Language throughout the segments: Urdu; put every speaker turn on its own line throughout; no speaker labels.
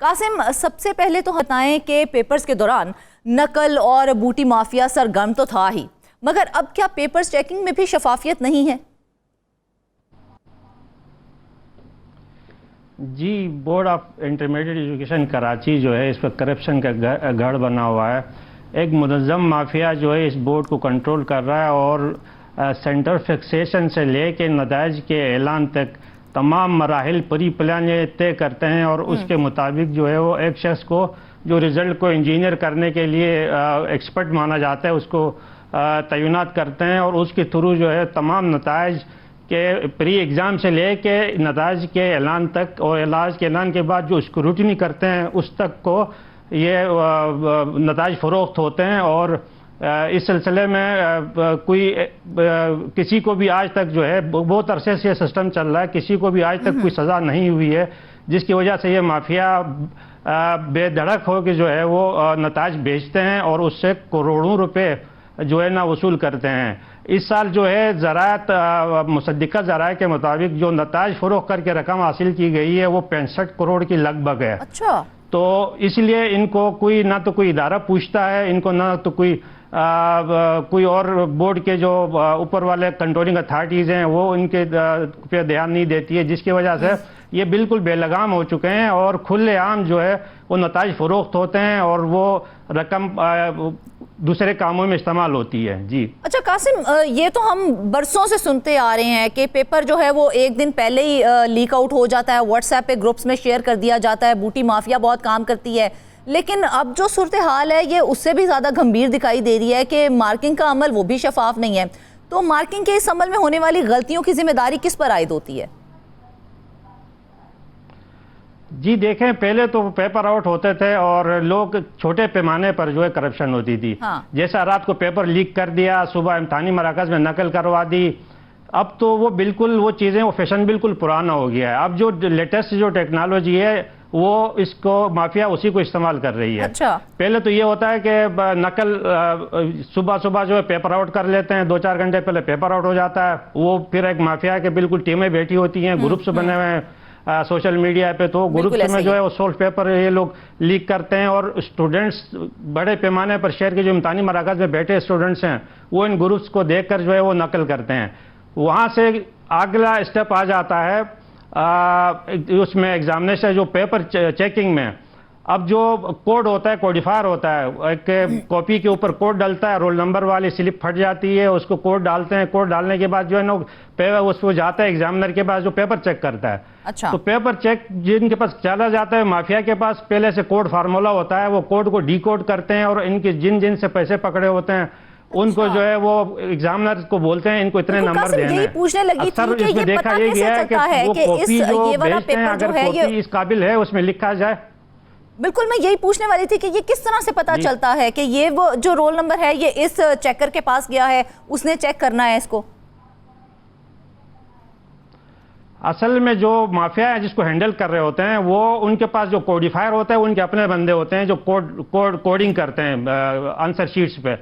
قاسم، سب سے پہلے تو بتائیں کہ پیپرز کے دوران نقل اور بوٹی مافیا سرگرم تو تھا ہی، مگر اب کیا پیپرز چیکنگ میں بھی شفافیت نہیں ہے؟
جی، board of intermediate education Karachi جو ہے اس پر کرپشن کا گڑھ بنا ہوا ہے۔ ایک منظم مافیا جو ہے اس بورڈ کو کنٹرول کر رہا ہے اور سینٹر فکسیشن سے لے کے نتائج کے اعلان تک تمام مراحل پری پلان طے کرتے ہیں، اور اس کے مطابق جو ہے وہ ایک شخص کو جو رزلٹ کو انجینئر کرنے کے لیے ایکسپرٹ مانا جاتا ہے اس کو تعینات کرتے ہیں، اور اس کے تھرو جو ہے تمام نتائج کے پری ایگزام سے لے کے نتائج کے اعلان تک، اور علاج کے اعلان کے بعد جو اسکروٹنی کرتے ہیں اس تک کو یہ نتائج فروخت ہوتے ہیں۔ اور اس سلسلے میں کسی کو بھی آج تک جو ہے بہت عرصے سے یہ سسٹم چل رہا ہے، کسی کو بھی آج تک کوئی سزا نہیں ہوئی ہے، جس کی وجہ سے یہ مافیا بے دھڑک ہو کے جو ہے وہ نتائج بیچتے ہیں اور اس سے کروڑوں روپے جو ہے نا وصول کرتے ہیں۔ اس سال جو ہے ذرائع مصدقہ ذرائع کے مطابق جو نتائج فروخت کر کے رقم حاصل کی گئی ہے وہ 65 کروڑ کی لگ بھگ ہے۔
اچھا،
تو اس لیے ان کو کوئی نہ تو کوئی ادارہ پوچھتا ہے، ان کو نہ تو کوئی اور بورڈ کے جو اوپر والے کنٹرولنگ اتھارٹیز ہیں وہ ان کے پہ دھیان نہیں دیتی ہے، جس کی وجہ سے یہ بالکل بے لگام ہو چکے ہیں اور کھلے عام جو ہے وہ نتائج فروخت ہوتے ہیں اور وہ رقم دوسرے کاموں میں استعمال ہوتی ہے۔ جی
اچھا قاسم، یہ تو ہم برسوں سے سنتے آ رہے ہیں کہ پیپر جو ہے وہ ایک دن پہلے ہی لیک آؤٹ ہو جاتا ہے، واٹس ایپ پہ گروپس میں شیئر کر دیا جاتا ہے، بوٹی مافیا بہت کام کرتی ہے، لیکن اب جو صورتحال ہے یہ اس سے بھی زیادہ گھمبیر دکھائی دے رہی ہے کہ مارکنگ کا عمل وہ بھی شفاف نہیں ہے۔ تو مارکنگ کے اس عمل میں ہونے والی غلطیوں کی ذمہ داری کس پر عائد ہوتی ہے؟
جی دیکھیں، پہلے تو پیپر آؤٹ ہوتے تھے اور لوگ چھوٹے پیمانے پر جو ہے کرپشن ہوتی تھی، جیسا رات کو پیپر لیک کر دیا، صبح امتحانی مراکز میں نقل کروا دی۔ اب تو وہ بالکل وہ چیزیں وہ فیشن بالکل پرانا ہو گیا ہے۔ اب جو لیٹسٹ جو ٹیکنالوجی ہے وہ اس کو مافیا اسی کو استعمال کر رہی ہے۔ پہلے تو یہ ہوتا ہے کہ نقل صبح جو ہے پیپر آؤٹ کر لیتے ہیں، 2-4 گھنٹے پہلے پیپر آؤٹ ہو جاتا ہے، وہ پھر ایک مافیا کے بالکل ٹیمیں بیٹھی ہوتی ہیں، گروپس بنے ہوئے ہیں سوشل میڈیا پہ، تو گروپس میں جو ہے وہ سولف پیپر یہ لوگ لیک کرتے ہیں، اور اسٹوڈنٹس بڑے پیمانے پر شہر کے جو امتحانی مراکز میں بیٹھے اسٹوڈنٹس ہیں وہ ان گروپس کو دیکھ کر جو ہے وہ نقل کرتے ہیں۔ وہاں سے اگلا اسٹیپ آ جاتا ہے اس میں ایگزامینیشن جو پیپر چیکنگ میں، اب جو کوڈ ہوتا ہے کوڈیفائر ہوتا ہے، ایک کاپی کے اوپر کوڈ ڈلتا ہے، رول نمبر والی سلپ پھٹ جاتی ہے، اس کو کوڈ ڈالتے ہیں، کوڈ ڈالنے کے بعد جو ہے نا اس کو جاتا ہے ایگزامنر کے پاس جو پیپر چیک کرتا ہے۔ تو پیپر چیک جن کے پاس چلا جاتا ہے مافیا کے پاس پہلے سے کوڈ فارمولا ہوتا ہے، وہ کوڈ کو ڈی کوڈ کرتے ہیں اور ان کے جن سے پیسے پکڑے ہوتے ہیں ان کو جو ہے وہ ایگزامنر کو بولتے ہیں ان کو اتنے نمبر دینے ہیں۔ اکثر اس میں دیکھا یہ گیا ہے کہ وہ کاپی جو بھیجتے ہیں اگر کاپی اس قابل ہے اس میں لکھا جائے۔
بالکل، میں یہی پوچھنے والی تھی کہ یہ کس طرح سے پتا چلتا ہے کہ یہ وہ جو رول نمبر ہے یہ اس چیکر کے پاس گیا ہے، اس نے چیک کرنا ہے اس کو؟
اصل میں جو مافیا ہے جس کو ہینڈل کر رہے ہوتے ہیں وہ ان کے پاس جو کوڈیفائر ہوتا ہے ان کے اپنے بندے ہوتے ہیں جو کوڈنگ کرتے ہیں آنسر شیٹس پہ،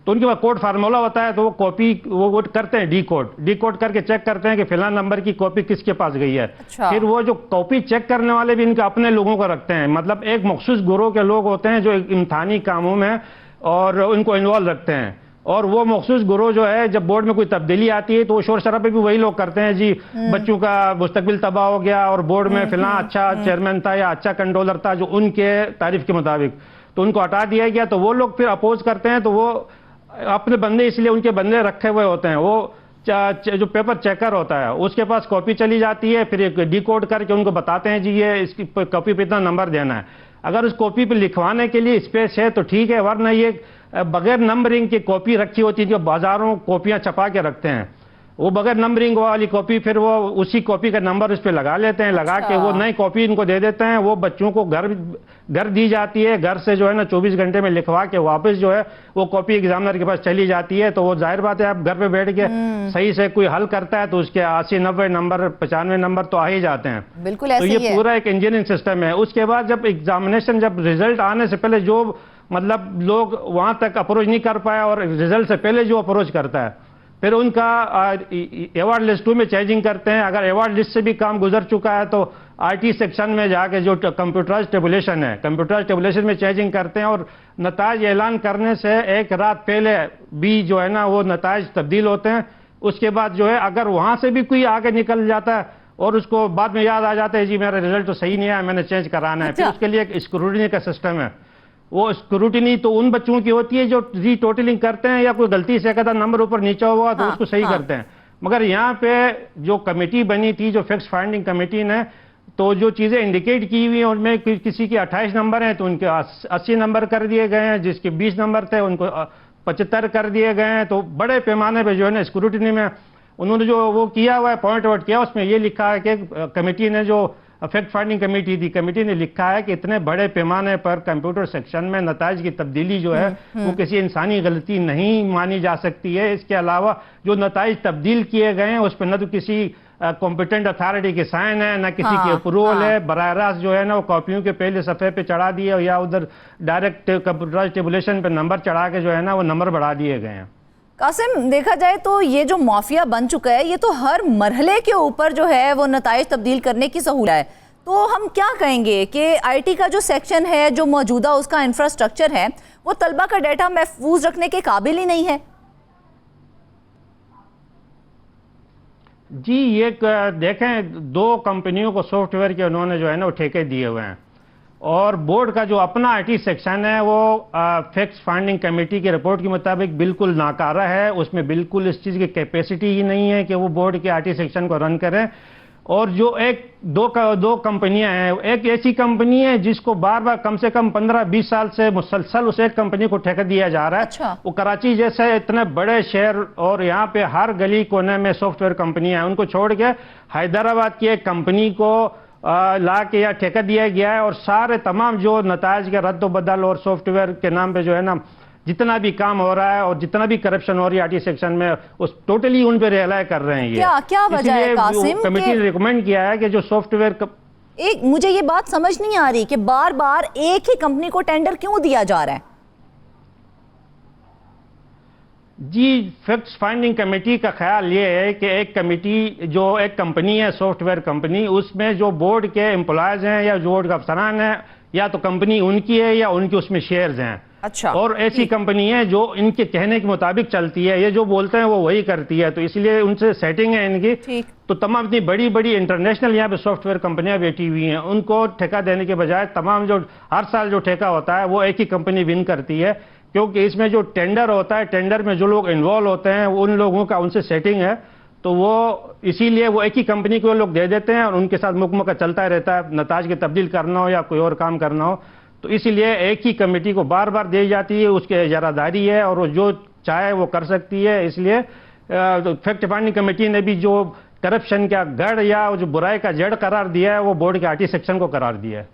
تو ان کے پاس کوڈ فارمولا ہوتا ہے، تو وہ کاپی وہ کرتے ہیں ڈی کوڈ کر کے چیک کرتے ہیں کہ فلاں نمبر کی کاپی کس کے پاس گئی ہے۔ پھر وہ جو کاپی چیک کرنے والے بھی ان کے اپنے لوگوں کو رکھتے ہیں، مطلب ایک مخصوص گروہ کے لوگ ہوتے ہیں جو امتحانی کاموں میں اور ان کو انوالو رکھتے ہیں، اور وہ مخصوص گروہ جو ہے جب بورڈ میں کوئی تبدیلی آتی ہے تو وہ شور شرابے بھی وہی لوگ کرتے ہیں، جی بچوں کا مستقبل تباہ ہو گیا اور بورڈ میں فلاں اچھا چیئرمین تھا یا اچھا کنٹرولر تھا جو ان کے تعریف کے مطابق، تو ان کو ہٹا دیا گیا، تو وہ لوگ پھر اپوز کرتے ہیں، تو وہ اپنے بندے اس لیے ان کے بندے رکھے ہوئے ہوتے ہیں، وہ جو پیپر چیکر ہوتا ہے اس کے پاس کاپی چلی جاتی ہے، پھر ایک ڈی کوڈ کر کے ان کو بتاتے ہیں جی یہ اس کی کاپی پہ اتنا نمبر دینا ہے، اگر اس کاپی پہ لکھوانے کے لیے اسپیس ہے تو ٹھیک ہے، ورنہ یہ بغیر نمبرنگ کی کاپی رکھی ہوتی ہے جو بازاروں کاپیاں چھپا کے رکھتے ہیں، وہ بغیر نمبرنگ والی کاپی پھر وہ اسی کاپی کا نمبر اس پہ لگا لیتے ہیں، لگا کے وہ نئی کاپی ان کو دے دیتے ہیں، وہ بچوں کو گھر دی جاتی ہے، گھر سے جو ہے نا 24 گھنٹے میں لکھوا کے واپس جو ہے وہ کاپی ایگزامنر کے پاس چلی جاتی ہے، تو وہ ظاہر بات ہے آپ گھر پہ بیٹھ کے صحیح سے کوئی حل کرتا ہے تو اس کے 80-90 نمبر 95 نمبر تو آ ہی جاتے ہیں۔ تو یہ پورا ایک انجینئرنگ سسٹم ہے۔ اس کے بعد جب ایگزامینیشن جب رزلٹ آنے سے پہلے جو مطلب لوگ وہاں تک اپروچ نہیں کر پایا اور رزلٹ سے پہلے جو اپروچ کرتا ہے پھر ان کا ایوارڈ لسٹوں میں چینجنگ کرتے ہیں، اگر ایوارڈ لسٹ سے بھی کام گزر چکا ہے تو آئی ٹی سیکشن میں جا کے جو کمپیوٹرائز ٹیبولیشن ہے، کمپیوٹرائز ٹیبولیشن میں چینجنگ کرتے ہیں، اور نتائج اعلان کرنے سے ایک رات پہلے بھی جو ہے نا وہ نتائج تبدیل ہوتے ہیں. اس کے بعد جو ہے اگر وہاں سے بھی کوئی آگے نکل جاتا ہے اور اس کو بعد میں یاد آ جاتا ہے جی میرا رزلٹ تو صحیح نہیں آیا، میں نے چینج کرانا ہے، پھر اس کے لیے ایک اسکروٹنی کا سسٹم ہے. وہ اسکروٹنی تو ان بچوں کی ہوتی ہے جو ری ٹوٹلنگ کرتے ہیں یا کوئی غلطی سے کہتا نمبر اوپر نیچے ہوا تو اس کو صحیح کرتے ہیں. مگر یہاں پہ جو کمیٹی بنی تھی، جو فیکٹ فائنڈنگ کمیٹی نے، تو جو چیزیں انڈیکیٹ کی ہوئی ہیں ان میں کسی کے 28 نمبر ہیں تو ان کے 80 نمبر کر دیے گئے ہیں، جس کے 20 نمبر تھے ان کو 75 کر دیے گئے ہیں. تو بڑے پیمانے پہ جو ہے نا اسکروٹنی میں انہوں نے جو وہ کیا ہوا ہے، پوائنٹ آؤٹ کیا، اس میں یہ لکھا ہے کہ کمیٹی نے، جو فیکٹ فائنڈنگ کمیٹی تھی، کمیٹی نے لکھا ہے کہ اتنے بڑے پیمانے پر کمپیوٹر سیکشن میں نتائج کی تبدیلی جو ہے وہ کسی انسانی غلطی نہیں مانی جا سکتی ہے. اس کے علاوہ جو نتائج تبدیل کیے گئے ہیں اس پہ نہ تو کسی کمپیٹنٹ اتھارٹی کے سائن ہے، نہ کسی کی اپروول ہے. براہ راست جو ہے نا وہ کاپیوں کے پہلے صفحے پہ چڑھا دیے یا ادھر ڈائریکٹ کمپیوٹرائز ٹیبولیشن پہ نمبر چڑھا کے جو ہے نا وہ نمبر بڑھا دیے گئے ہیں.
قاسم، دیکھا جائے تو یہ جو مافیا بن چکا ہے یہ تو ہر مرحلے کے اوپر جو ہے وہ نتائج تبدیل کرنے کی سہولت ہے. تو ہم کیا کہیں گے کہ آئی ٹی کا جو سیکشن ہے، جو موجودہ اس کا انفراسٹرکچر ہے، وہ طلبہ کا ڈیٹا محفوظ رکھنے کے قابل ہی نہیں ہے؟
جی یہ دیکھیں، 2 کمپنیوں کو سافٹ ویئر کے انہوں نے جو ہے نا وہ ٹھیکے دیے ہوئے ہیں، اور بورڈ کا جو اپنا آئی ٹی سیکشن ہے وہ فیکٹ فائنڈنگ کمیٹی کی رپورٹ کے مطابق بالکل ناکارہ ہے. اس میں بالکل اس چیز کی کیپیسٹی ہی نہیں ہے کہ وہ بورڈ کے آئی ٹی سیکشن کو رن کریں. اور جو دو کمپنیاں ہیں، ایک ایسی کمپنی ہے جس کو بار بار کم سے کم 15-20 سال سے مسلسل اس ایک کمپنی کو ٹھیکہ دیا جا رہا ہے. وہ کراچی جیسے اتنے بڑے شہر اور یہاں پہ ہر گلی کونے میں سافٹ ویئر کمپنیاں ہیں، ان کو چھوڑ کے حیدرآباد کی ایک کمپنی کو لا کے یا ٹھیکہ دیا گیا ہے، اور سارے تمام جو نتائج کے رد و بدل اور سافٹ ویئر کے نام پہ جو ہے نا جتنا بھی کام ہو رہا ہے اور جتنا بھی کرپشن ہو رہی ہے آئی ٹی سیکشن میں، اس ٹوٹلی ان پہ ریلائی کر رہے ہیں.
کیا وجہ ہے قاسم؟
کمیٹی نے ریکمینڈ کیا ہے کہ جو سافٹ ویئر
مجھے یہ بات سمجھ نہیں آ رہی کہ بار بار ایک ہی کمپنی کو ٹینڈر کیوں دیا جا رہا ہے؟
جی فیکٹ فائنڈنگ کمیٹی کا خیال یہ ہے کہ ایک کمپنی ہے سافٹ ویئر کمپنی، اس میں جو بورڈ کے امپلائز ہیں یا جو بورڈ کا افسران ہیں، یا تو کمپنی ان کی ہے یا ان کے اس میں شیئرز ہیں. اور ایسی کمپنی ہے جو ان کے کہنے کے مطابق چلتی ہے، یہ جو بولتے ہیں وہ وہی کرتی ہے، تو اس لیے ان سے سیٹنگ ہے ان کی. تو تمام اتنی بڑی بڑی انٹرنیشنل یہاں پہ سافٹ ویئر کمپنیاں بیٹھی ہوئی ہیں، ان کو ٹھیکہ دینے کے بجائے تمام جو ہر سال جو ٹھیکہ ہوتا ہے وہ ایک ہی کمپنی ون کرتی ہے، کیونکہ اس میں جو ٹینڈر ہوتا ہے، ٹینڈر میں جو لوگ انوالو ہوتے ہیں ان لوگوں کا ان سے سیٹنگ ہے، تو وہ اسی لیے وہ ایک ہی کمپنی کو لوگ دے دیتے ہیں اور ان کے ساتھ مکمل کا چلتا رہتا ہے، نتائج کی تبدیل کرنا ہو یا کوئی اور کام کرنا ہو. تو اسی لیے ایک ہی کمیٹی کو بار بار دی جاتی ہے، اس کی اجارہ داری ہے اور وہ جو چاہے وہ کر سکتی ہے. اس لیے فیکٹ فائنڈنگ کمیٹی نے بھی جو کرپشن کا گڑھ یا جو برائی کا جڑ قرار دیا ہے وہ بورڈ کے آئی ٹی سیکشن کو قرار دیا ہے.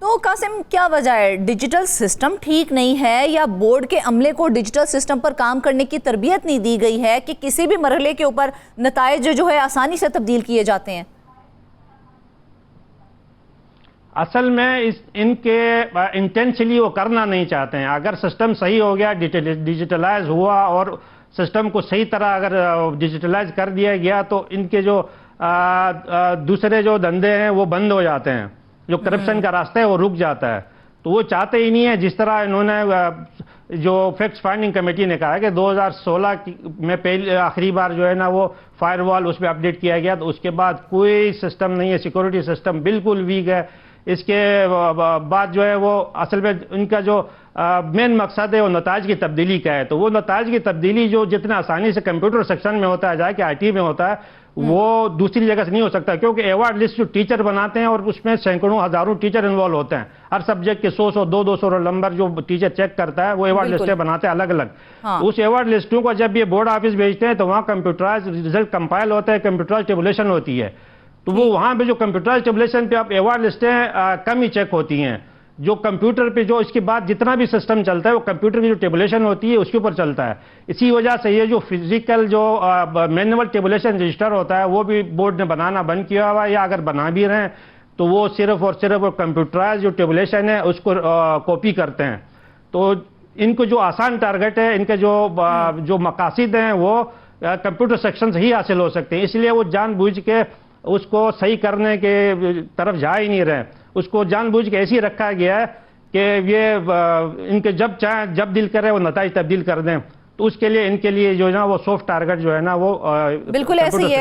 تو قاسم کیا وجہ ہے؟ ڈیجیٹل سسٹم ٹھیک نہیں ہے یا بورڈ کے عملے کو ڈیجیٹل سسٹم پر کام کرنے کی تربیت نہیں دی گئی ہے کہ کسی بھی مرحلے کے اوپر نتائج جو ہے آسانی سے تبدیل کیے جاتے ہیں؟
اصل میں ان کے انٹینشلی وہ کرنا نہیں چاہتے ہیں. اگر سسٹم صحیح ہو گیا، ڈیجیٹلائز ہوا اور سسٹم کو صحیح طرح اگر ڈیجیٹلائز کر دیا گیا تو ان کے جو دوسرے جو دھندے ہیں وہ بند ہو جاتے ہیں، جو کرپشن کا راستہ ہے وہ رک جاتا ہے. تو وہ چاہتے ہی نہیں ہے. جس طرح انہوں نے جو فیکٹ فائنڈنگ کمیٹی نے کہا ہے کہ 2016 میں آخری بار جو ہے نا وہ فائر وال اس پہ اپڈیٹ کیا گیا، تو اس کے بعد کوئی سسٹم نہیں ہے، سیکورٹی سسٹم بالکل ویک ہے. اس کے بعد جو ہے وہ اصل میں ان کا جو مین مقصد ہے وہ نتائج کی تبدیلی کا ہے. تو وہ نتائج کی تبدیلی جو جتنا آسانی سے کمپیوٹر سیکشن میں ہوتا ہے جائے کہ آئی ٹی میں ہوتا ہے، وہ دوسری جگہ سے نہیں ہو سکتا، کیونکہ ایوارڈ لسٹ جو ٹیچر بناتے ہیں اور اس میں سینکڑوں ہزاروں ٹیچر انوالو ہوتے ہیں، ہر سبجیکٹ کے 100 200 نمبر جو ٹیچر چیک کرتا ہے وہ ایوارڈ لسٹیں بناتے ہیں الگ الگ. اس ایوارڈ لسٹوں کو جب یہ بورڈ آفس بھیجتے ہیں تو وہاں کمپیوٹرائز ریزلٹ کمپائل ہوتا ہے، کمپیوٹرائز ٹیبولیشن ہوتی ہے. تو وہ وہاں پہ جو کمپیوٹرائز ٹیبولیشن پہ اب ایوارڈ لسٹیں کم ہی چیک ہوتی ہیں. جو کمپیوٹر پہ جو اس کے بعد جتنا بھی سسٹم چلتا ہے وہ کمپیوٹر کی جو ٹیبولیشن ہوتی ہے اس کے اوپر چلتا ہے. اسی وجہ سے یہ جو فزیکل جو مینول ٹیبولیشن رجسٹر ہوتا ہے وہ بھی بورڈ نے بنانا بند کیا ہوا ہے، یا اگر بنا بھی رہے ہیں تو وہ صرف اور صرف کمپیوٹرائز جو ٹیبولیشن ہے اس کو کاپی کرتے ہیں. تو ان کو جو آسان ٹارگٹ ہے، ان کے جو مقاصد ہیں وہ کمپیوٹر سیکشن سے ہی حاصل ہو سکتے ہیں. اس لیے وہ جان بوجھ کے اس کو صحیح کرنے کے طرف جا ہی نہیں رہے. اس کو جان بوجھ کے ایسے رکھا گیا ہے کہ یہ ان کے جب چاہیں جب دل کرے وہ نتائج تبدیل کر دیں. تو اس کے لیے ان کے لیے جو ہے نا وہ سافٹ ٹارگٹ جو ہے نا وہ
بالکل ایسے ہی ہے.